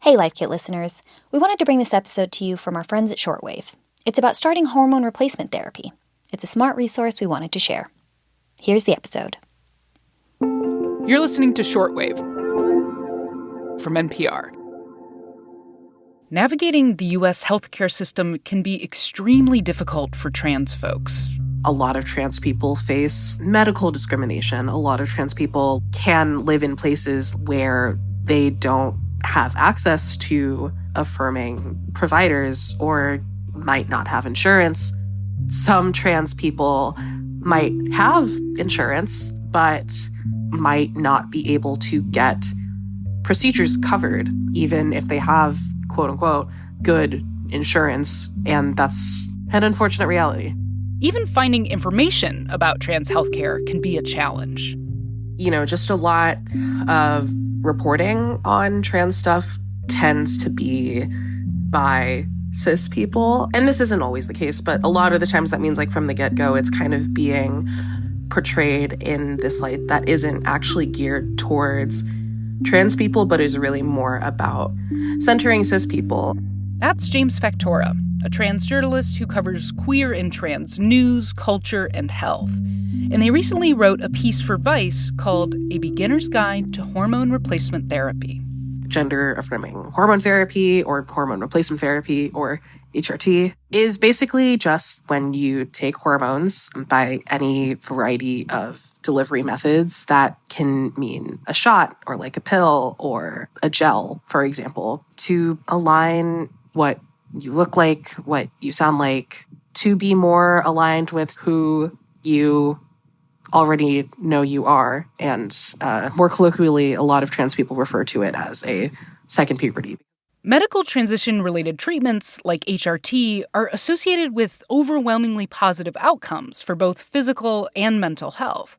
Hey, Life Kit listeners. We wanted to bring this episode to you from our friends at Shortwave. It's about starting hormone replacement therapy. It's a smart resource we wanted to share. Here's the episode. You're listening to Shortwave from NPR. Navigating the U.S. healthcare system can be extremely difficult for trans folks. A lot of trans people face medical discrimination. A lot of trans people can live in places where they don't have access to affirming providers or might not have insurance. Some trans people might have insurance, but might not be able to get procedures covered, even if they have, quote unquote, good insurance. And that's an unfortunate reality. Even finding information about trans healthcare can be a challenge. Just a lot of reporting on trans stuff tends to be by cis people. And this isn't always the case, but a lot of the times that means from the get-go, it's kind of being portrayed in this light that isn't actually geared towards trans people, but is really more about centering cis people. That's James Factora, a trans journalist who covers queer and trans news, culture, and health. And they recently wrote a piece for Vice called A Beginner's Guide to Hormone Replacement Therapy. Gender-affirming hormone therapy or hormone replacement therapy or HRT is basically just when you take hormones by any variety of delivery methods. That can mean a shot or a pill or a gel, for example, to align what you look like, what you sound like, to be more aligned with who you already know you are. And more colloquially, a lot of trans people refer to it as a second puberty. Medical transition-related treatments like HRT are associated with overwhelmingly positive outcomes for both physical and mental health.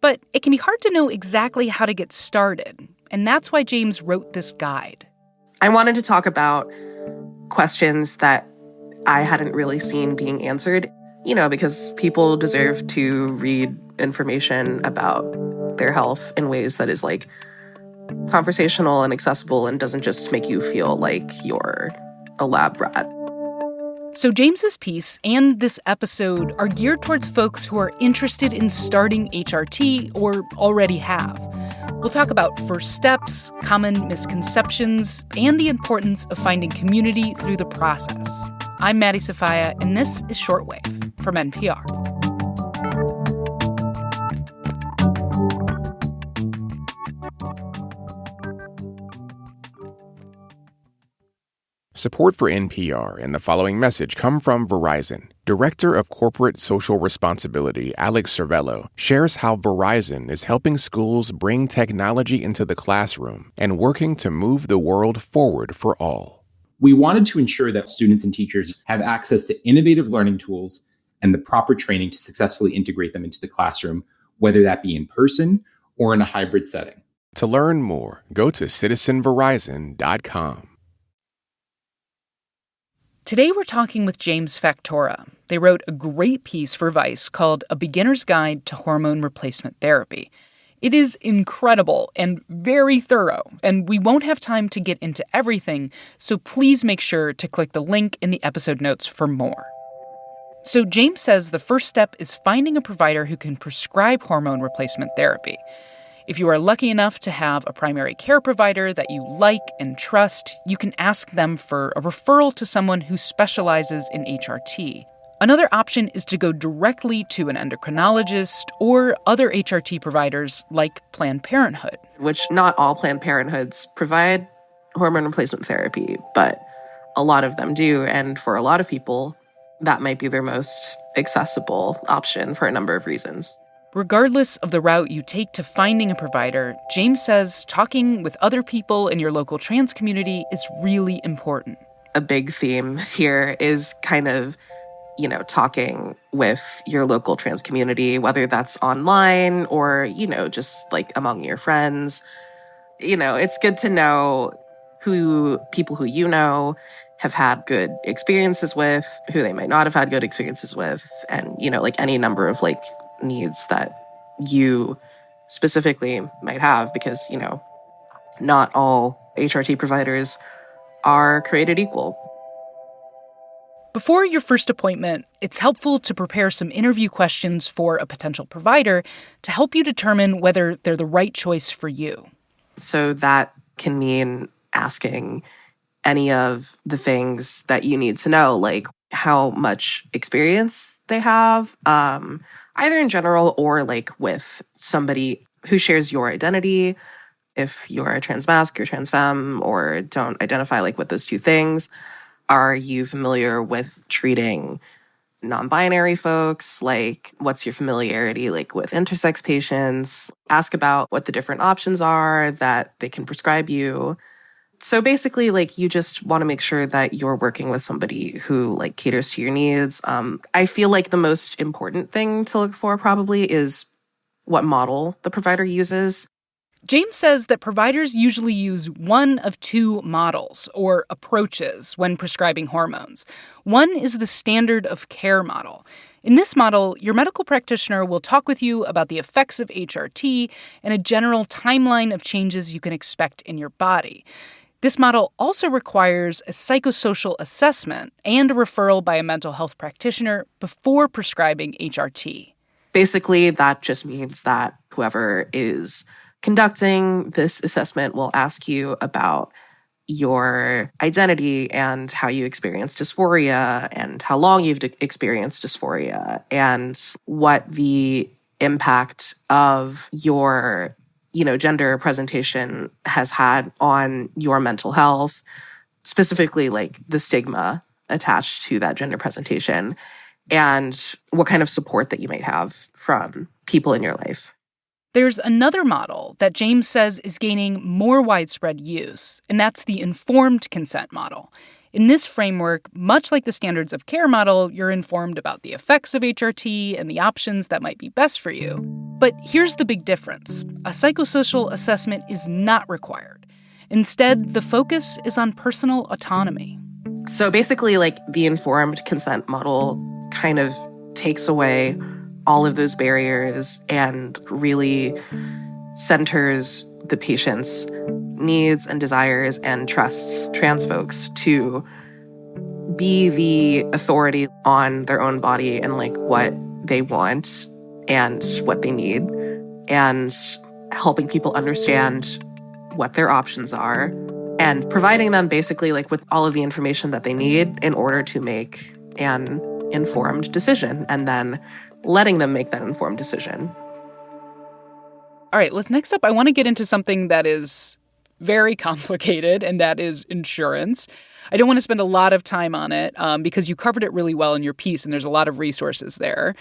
But it can be hard to know exactly how to get started. And that's why James wrote this guide. I wanted to talk about questions that I hadn't really seen being answered, because people deserve to read information about their health in ways that is conversational and accessible and doesn't just make you feel like you're a lab rat. So James's piece and this episode are geared towards folks who are interested in starting HRT or already have. We'll talk about first steps, common misconceptions, and the importance of finding community through the process. I'm Maddie Sofia, and this is Shortwave from NPR. Support for NPR and the following message come from Verizon. Director of Corporate Social Responsibility Alex Cervello shares how Verizon is helping schools bring technology into the classroom and working to move the world forward for all. We wanted to ensure that students and teachers have access to innovative learning tools and the proper training to successfully integrate them into the classroom, whether that be in person or in a hybrid setting. To learn more, go to citizenverizon.com. Today we're talking with James Factora. They wrote a great piece for Vice called A Beginner's Guide to Hormone Replacement Therapy. It is incredible and very thorough, and we won't have time to get into everything, so please make sure to click the link in the episode notes for more. So James says the first step is finding a provider who can prescribe hormone replacement therapy. If you are lucky enough to have a primary care provider that you like and trust, you can ask them for a referral to someone who specializes in HRT. Another option is to go directly to an endocrinologist or other HRT providers like Planned Parenthood. Which not all Planned Parenthoods provide hormone replacement therapy, but a lot of them do. And for a lot of people, that might be their most accessible option for a number of reasons. Regardless of the route you take to finding a provider, James says talking with other people in your local trans community is really important. A big theme here is kind of talking with your local trans community, whether that's online or, just among your friends. It's good to know who people who have had good experiences with, who they might not have had good experiences with, and, any number of needs that you specifically might have, because, not all HRT providers are created equal. Before your first appointment, it's helpful to prepare some interview questions for a potential provider to help you determine whether they're the right choice for you. So that can mean asking any of the things that you need to know, like how much experience they have, either in general or like with somebody who shares your identity. If you're a trans masc, you're trans femme, or don't identify like with those two things. Are you familiar with treating non-binary folks? Like, what's your familiarity like with intersex patients? Ask about what the different options are that they can prescribe you. So basically, like, you just want to make sure that you're working with somebody who like caters to your needs. I feel like the most important thing to look for probably is what model the provider uses. James says that providers usually use one of two models or approaches when prescribing hormones. One is the standard of care model. In this model, your medical practitioner will talk with you about the effects of HRT and a general timeline of changes you can expect in your body. This model also requires a psychosocial assessment and a referral by a mental health practitioner before prescribing HRT. Basically, that just means that whoever is conducting this assessment will ask you about your identity and how you experience dysphoria and how long you've experienced dysphoria and what the impact of your, gender presentation has had on your mental health, specifically like the stigma attached to that gender presentation and what kind of support that you might have from people in your life. There's another model that James says is gaining more widespread use, and that's the informed consent model. In this framework, much like the standards of care model, you're informed about the effects of HRT and the options that might be best for you. But here's the big difference. A psychosocial assessment is not required. Instead, the focus is on personal autonomy. So basically, like, the informed consent model kind of takes away all of those barriers and really centers the patient's needs and desires and trusts trans folks to be the authority on their own body and like what they want and what they need, and helping people understand what their options are and providing them basically like with all of the information that they need in order to make an informed decision, and then letting them make that informed decision. All right, next up, I want to get into something that is very complicated, and that is insurance. I don't want to spend a lot of time on it because you covered it really well in your piece, and there's a lot of resources there.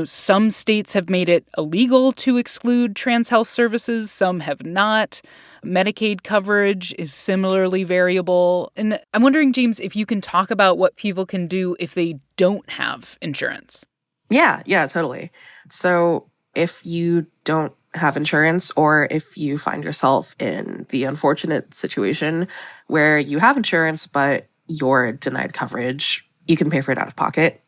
Some states have made it illegal to exclude trans health services. Some have not. Medicaid coverage is similarly variable. And I'm wondering, James, if you can talk about what people can do if they don't have insurance. Yeah, totally. So if you don't have insurance, or if you find yourself in the unfortunate situation where you have insurance, but you're denied coverage, you can pay for it out of pocket.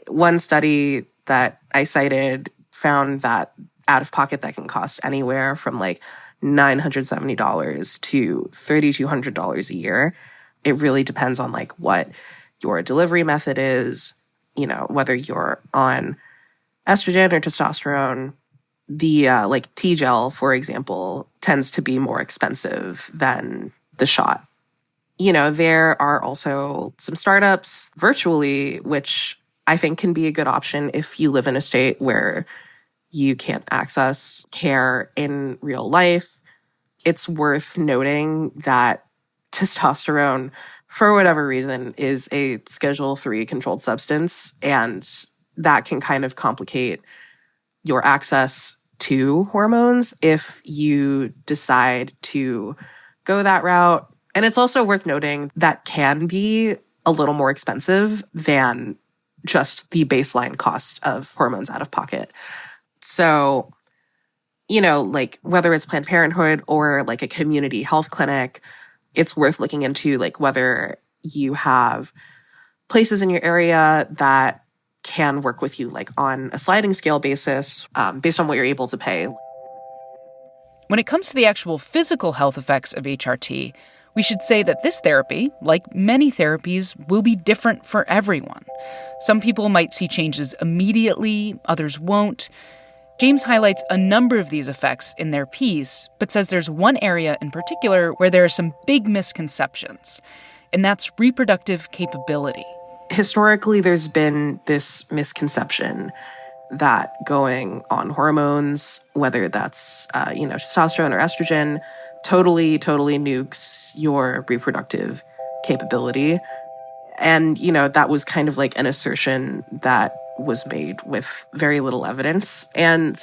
One study that I cited found that out of pocket that can cost anywhere from like $970 to $3,200 a year. It really depends on like what your delivery method is, whether you're on estrogen or testosterone. The like T-gel, for example, tends to be more expensive than the shot. There are also some startups virtually, which I think can be a good option if you live in a state where you can't access care in real life. It's worth noting that testosterone, for whatever reason, is a Schedule III controlled substance, and that can kind of complicate your access to hormones if you decide to go that route. And it's also worth noting that can be a little more expensive than just the baseline cost of hormones out of pocket. So, like whether it's Planned Parenthood or like a community health clinic, it's worth looking into like whether you have places in your area that can work with you like on a sliding scale basis based on what you're able to pay. When it comes to the actual physical health effects of HRT, We should say that this therapy, like many therapies, will be different for everyone. Some people might see changes immediately, others won't. James highlights a number of these effects in their piece, but says there's one area in particular where there are some big misconceptions, and that's reproductive capability. Historically, there's been this misconception that going on hormones, whether that's, testosterone or estrogen, totally nukes your reproductive capability. And, that was kind of like an assertion that was made with very little evidence. And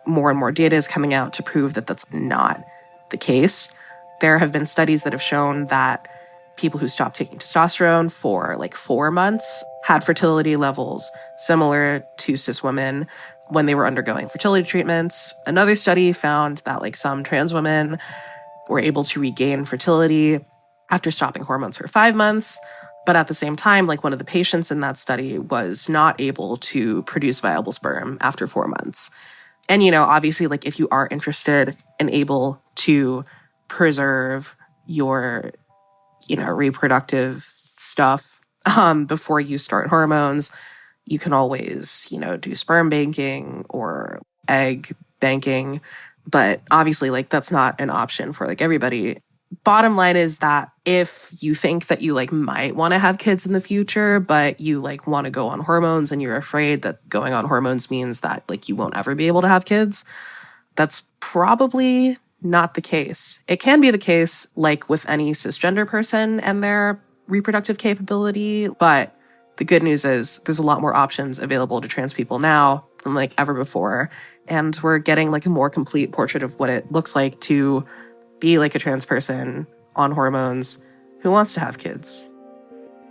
more data is coming out to prove that that's not the case. There have been studies that have shown that people who stopped taking testosterone for 4 months had fertility levels similar to cis women when they were undergoing fertility treatments. Another study found that some trans women were able to regain fertility after stopping hormones for 5 months. But at the same time, one of the patients in that study was not able to produce viable sperm after 4 months. And, obviously, if you are interested and able to preserve your, reproductive stuff before you start hormones, you can always, do sperm banking or egg banking. But obviously, that's not an option for everybody. Bottom line is that if you think that you might want to have kids in the future, but you want to go on hormones and you're afraid that going on hormones means that you won't ever be able to have kids, that's probably not the case. It can be the case with any cisgender person and their reproductive capability, but the good news is there's a lot more options available to trans people now than ever before. And we're getting a more complete portrait of what it looks like to be a trans person on hormones who wants to have kids.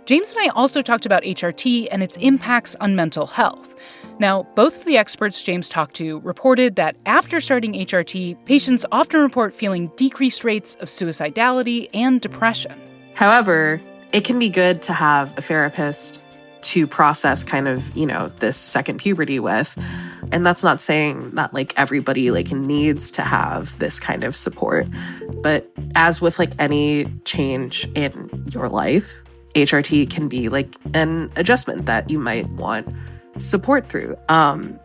James and I also talked about HRT and its impacts on mental health. Now, both of the experts James talked to reported that after starting HRT, patients often report feeling decreased rates of suicidality and depression. However, it can be good to have a therapist to process kind of, this second puberty with. And that's not saying that everybody needs to have this kind of support. But as with any change in your life, HRT can be an adjustment that you might want support through. And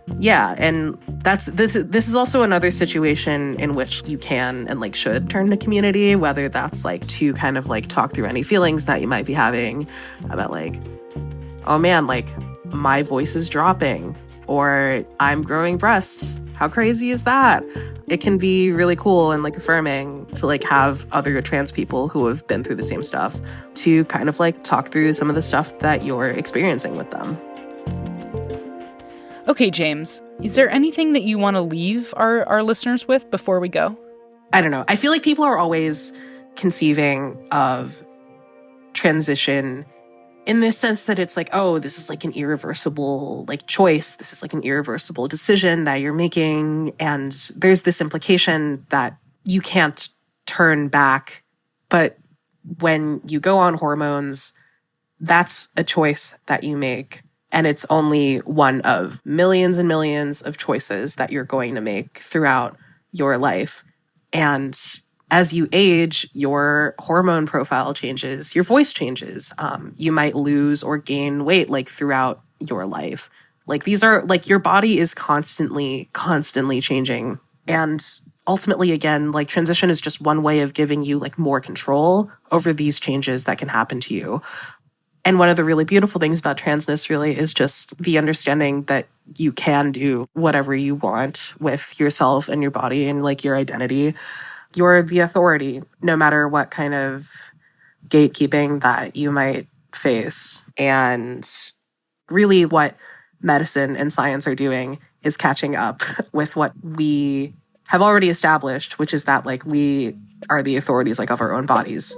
this is also another situation in which you can and should turn to community, whether that's to kind of talk through any feelings that you might be having about oh man, my voice is dropping, or I'm growing breasts. How crazy is that? It can be really cool and affirming to have other trans people who have been through the same stuff to kind of talk through some of the stuff that you're experiencing with them. Okay, James, is there anything that you want to leave our listeners with before we go? I don't know. I feel people are always conceiving of transition in this sense that it's this is an irreversible choice. This is an irreversible decision that you're making. And there's this implication that you can't turn back. But when you go on hormones, that's a choice that you make. And it's only one of millions and millions of choices that you're going to make throughout your life. And as you age, your hormone profile changes, your voice changes. You might lose or gain weight throughout your life. These are your body is constantly changing. And ultimately, again, transition is just one way of giving you more control over these changes that can happen to you. And one of the really beautiful things about transness really is just the understanding that you can do whatever you want with yourself and your body and your identity. You're the authority, no matter what kind of gatekeeping that you might face. And really what medicine and science are doing is catching up with what we have already established, which is that we are the authorities of our own bodies.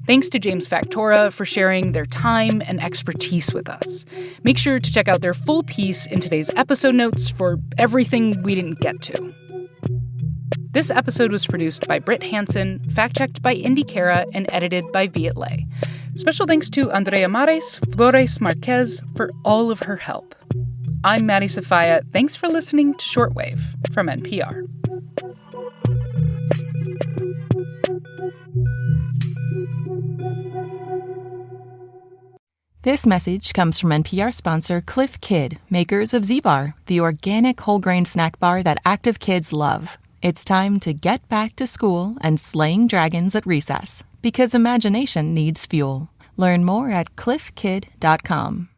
Thanks to James Factora for sharing their time and expertise with us. Make sure to check out their full piece in today's episode notes for everything we didn't get to. This episode was produced by Britt Hansen, fact-checked by Indy Cara, and edited by Viet Le. Special thanks to Andrea Mares, Flores Marquez for all of her help. I'm Maddie Safaya. Thanks for listening to Shortwave from NPR. This message comes from NPR sponsor Cliff Kid, makers of Z-Bar, the organic whole grain snack bar that active kids love. It's time to get back to school and slaying dragons at recess, because imagination needs fuel. Learn more at cliffkid.com.